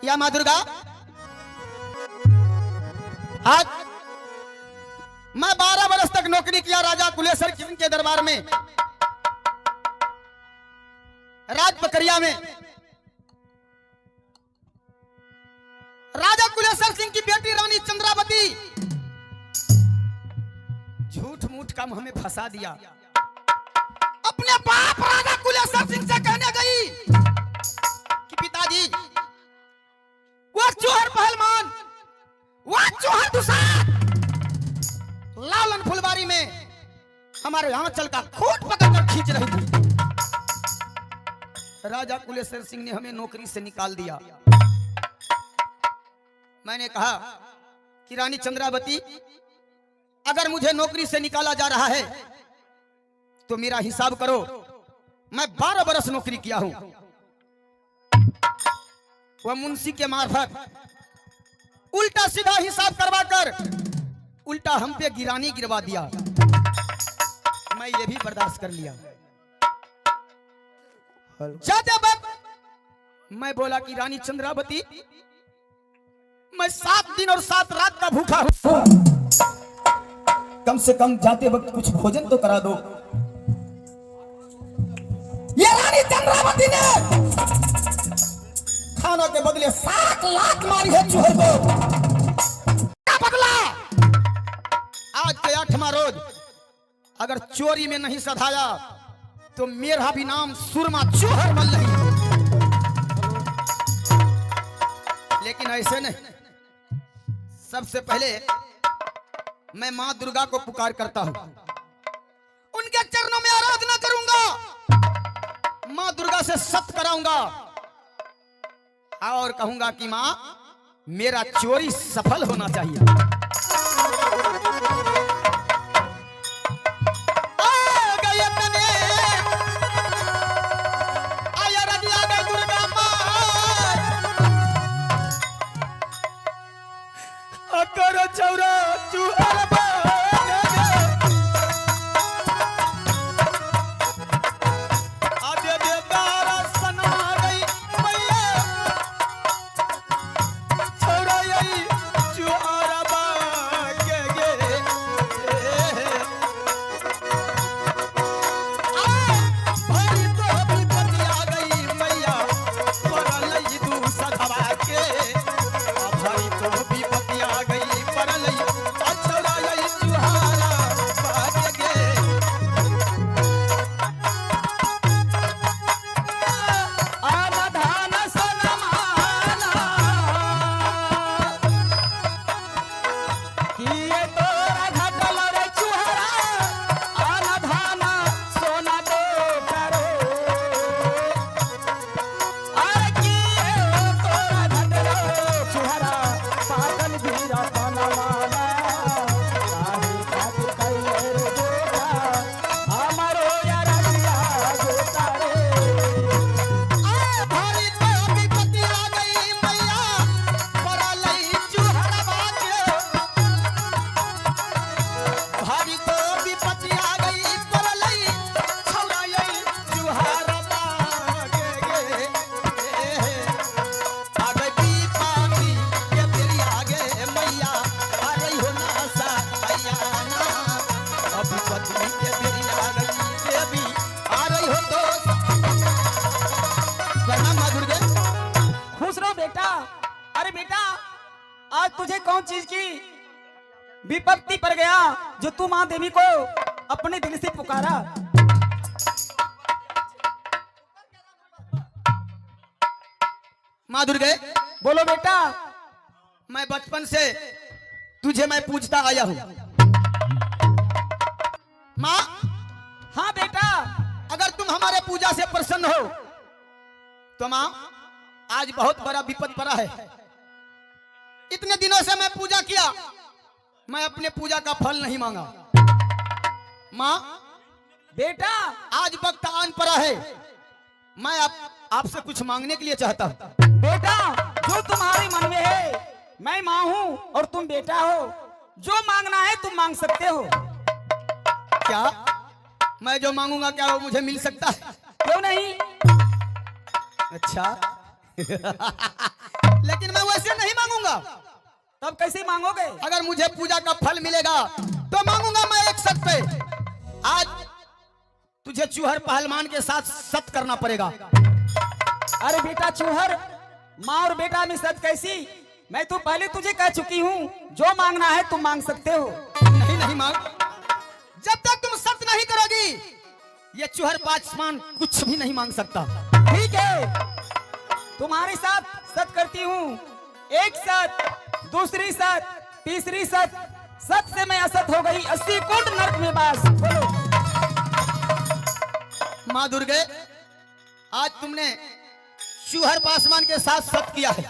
या माँ दुर्गा, आज मैं 12 वर्ष तक नौकरी किया राजा कुलेश्वर सिंह के दरबार में, राज पकरिया में। राजा कुलेश्वर सिंह की बेटी रानी चंद्रावती झूठ मूठ का हमें फंसा दिया। अपने बाप राजा कुलेश्वर सिंह से कहने गई कि पिताजी, वो चोहर पहलवान, वो चोहर दुसार लालन फुलवारी में हमारे आंचल का खूंट पकड़कर खींच रही थी। राजा कुलेश्वर सिंह ने हमें नौकरी से निकाल दिया। मैंने कहा कि रानी चंद्रावती, अगर मुझे नौकरी से निकाला जा रहा है तो मेरा हिसाब करो। मैं 12 वर्ष नौकरी किया हूं। वह मुंशी के मार्फत उल्टा सीधा हिसाब करवाकर उल्टा हम पे गिरानी गिरवा दिया। मैं ये भी बर्दाश्त कर लिया। जब मैं बोला कि रानी चंद्रावती, मैं 7 दिन और 7 रात का भूखा हूं, कम से कम जाते वक्त कुछ भोजन तो करा दो। ये रानी चंद्रावती ने खाना के बदले 7 लाख मारी है चूहे को। क्या बदला? आज के 8वां रोज अगर चोरी में नहीं सधाया तो मेरा भी नाम सुरमा चोहर मल नहीं। लेकिन ऐसे नहीं, सबसे पहले मैं मां दुर्गा को पुकार करता हूं, उनके चरणों में आराधना करूंगा, मां दुर्गा से सत्य कराऊंगा और कहूंगा कि मां, मेरा चोरी सफल होना चाहिए। चौरा चूहर आदे देवदारा सना गई मैया, चौरा यही चूहर बागे गे। भाई तो भी पतिया गई मैया, पर लई तू सधवा के। भाई तो भी पतिया गई तुझे कौन चीज की विपत्ति पर गया जो तू मां देवी को अपने दिल से पुकारा? मां दुर्गे, बोलो बेटा। मैं बचपन से तुझे मैं पूछता आया हूं। मां, हाँ बेटा, अगर तुम हमारे पूजा से प्रसन्न हो तो मां, आज बहुत बड़ा विपद पड़ा है। इतने दिनों से मैं पूजा किया, मैं अपने पूजा का फल नहीं मांगा। मां बेटा, आज वक्त आन पड़ा है, मैं आपसे कुछ मांगने के लिए चाहता हूं। बेटा, जो तुम्हारे मन में है, मैं मां हूं और तुम बेटा हो, जो मांगना है तुम मांग सकते हो। क्या मैं जो मांगूंगा क्या वो मुझे मिल सकता है? क्यों नहीं? अच्छा लेकिन मैं वैसे नहीं मांगूंगा। तब कैसे मांगोगे? अगर मुझे पूजा का फल मिलेगा तो मांगूंगा मैं एक सत पे। आज तुझे चूहर पहलवान के साथ सत करना पड़ेगा। अरे बेटा चूहर, माँ और बेटा में सत कैसी? मैं तो पहले तुझे कह चुकी हूँ, जो मांगना है तुम मांग सकते हो। नहीं नहीं मांग, जब तक तुम सत नहीं करोगी ये चूहर पासवान कुछ भी नहीं मांग सकता। ठीक है, तुम्हारे साथ सत करती हूँ। एक सत, दूसरी सत, तीसरी सत, सत से मैं असत हो गई, 80 कुंड नरक में बास। बोलो। माँ दुर्गे, आज तुमने चूहर पासवान के साथ सत किया है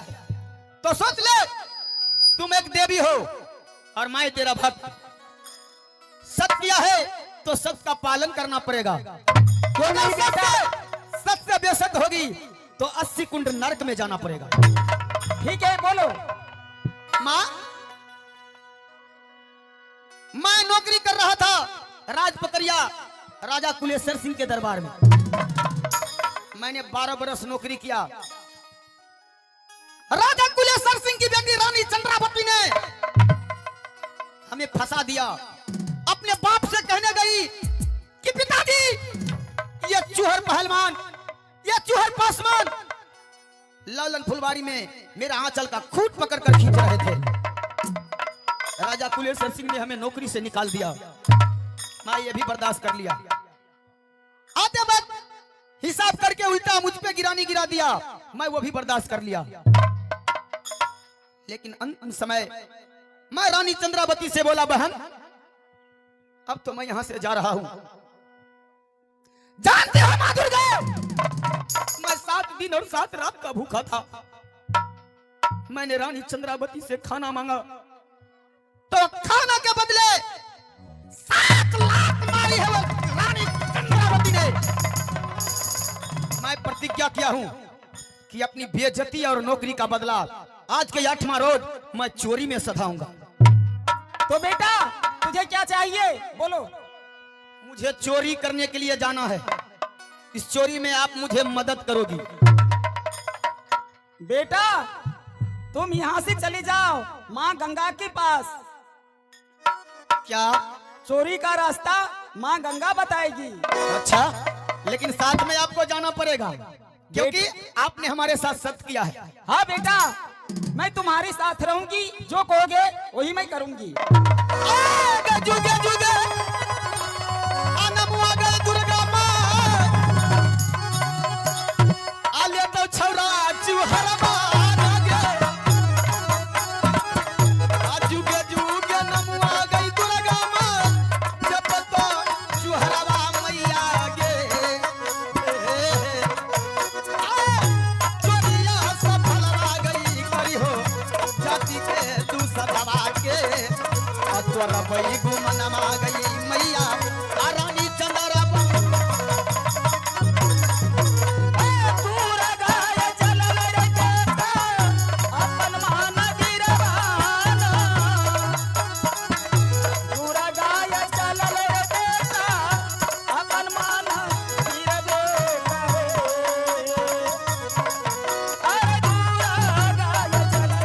तो सोच ले, तुम एक देवी हो और मैं तेरा भक्त। सत किया है तो सत का पालन करना पड़ेगा। क्यों नहीं बेटा? सत से बेसत होगी तो 80 कुंड नरक में जाना पड़ेगा। ठीक है, बोलो। माँ, मैं नौकरी कर रहा था राजपकरिया राजा कुलेश्वर सिंह के दरबार में। मैंने 12 बरस नौकरी किया। राजा कुलेश्वर सिंह की बेटी रानी चंद्रावती ने हमें फंसा दिया। अपने बाप से कहने गई कि पिताजी ये चूहर पहलवान, ये चूहर पासवान लालन फुलवारी में मेरा आंचल का खूंट पकड़कर खींच रहे थे। राजा कुलेश्वर सिंह ने हमें नौकरी से निकाल दिया। मैं ये भी बर्दाश्त कर लिया। आते वक्त हिसाब करके उल्टा मुझ पे गिरानी गिरा दिया, मैं वो भी बर्दाश्त कर लिया। लेकिन अंतिम समय मैं रानी चंद्रावती से बोला, बहन अब तो मैं यहां से जा रहा हूं। जानते हो माँ दुर्गे, मैं 7 दिन और 7 रात का भूखा था। मैंने रानी चंद्रावती से खाना मांगा तो खाना के बदले 7 लाख मारी है वो रानी चंद्रावती ने। मैं प्रतिज्ञा किया हूं कि अपनी बेइज्जती और नौकरी का बदला आज के 8वां रोज मैं चोरी में सधाऊंगा। तो बेटा तुझे क्या चाहिए, बोलो। मुझे चोरी करने के लिए जाना है। इस चोरी में आप मुझे मदद करोगी? बेटा तुम यहाँ से चले जाओ माँ गंगा के पास। क्या? चोरी का रास्ता माँ गंगा बताएगी। अच्छा, लेकिन साथ में आपको जाना पड़ेगा क्योंकि आपने हमारे साथ सत्य किया है। हाँ बेटा, मैं तुम्हारे साथ रहूंगी, जो कहोगे वही मैं करूंगी। जुगे जुगे अनमुआ गए दुर्गा माँ, आले तो छौरा चूहरवा जुगे जुगे नमुआ गई दुर्गा माँ, जब तो चूहरवा मैया गे चोरिया सफलवा गई करी हो जाति के तू सदवा के तोरा बई गुमनमा गई मैया रानी चंद्रावती। पूरा गाय चलल रे बेटा, अपन मान गिरवाना। पूरा गाय चलल रे बेटा, अपन मान गिरवेला रे। अरे पूरा गाय चलल।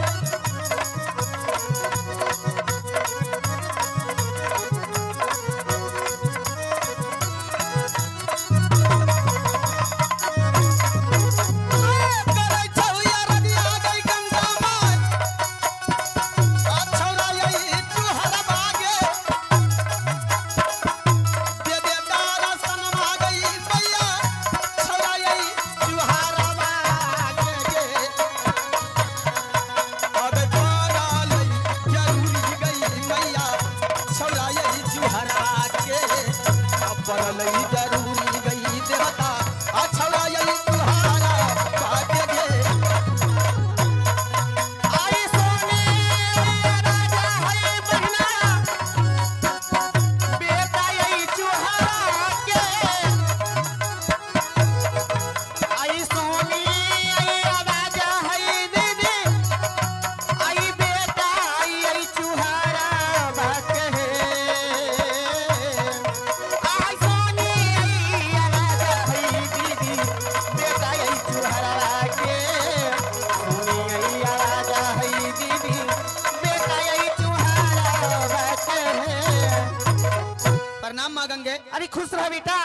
बेटा,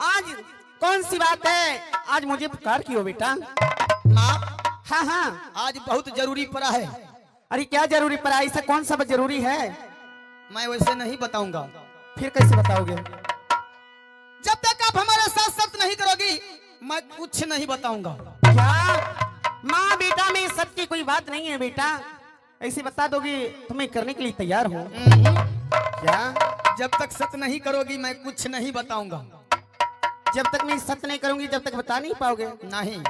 आज कौन सी बात है? आज मुझे पुकार क्यों बेटा? माँ, हाँ हाँ, आज बहुत जरूरी पड़ा है। अरे क्या जरूरी पड़ा? ऐसा कौन सा जरूरी है? मैं वैसे नहीं बताऊंगा। फिर कैसे बताओगे? जब तक आप हमारे साथ शर्त नहीं करोगी मैं कुछ नहीं बताऊंगा। क्या? माँ बेटा में सच की कोई बात नहीं है बेटा, ऐसे बता दोगी तो मैं करने के लिए तैयार हूँ। क्या? जब तक शर्त नहीं करोगी मैं कुछ नहीं बताऊंगा। जब तक मैं सत्य नहीं करूंगी जब तक बता नहीं पाओगे? नहीं।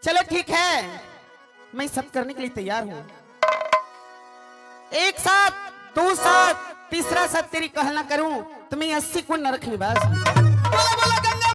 चलो ठीक है, मैं सत्य करने के लिए तैयार हूँ। एक साथ, दो साथ, तीसरा साथ तेरी कहना करूं तो मैं 80 कुंड नरक निवास। बोला बोला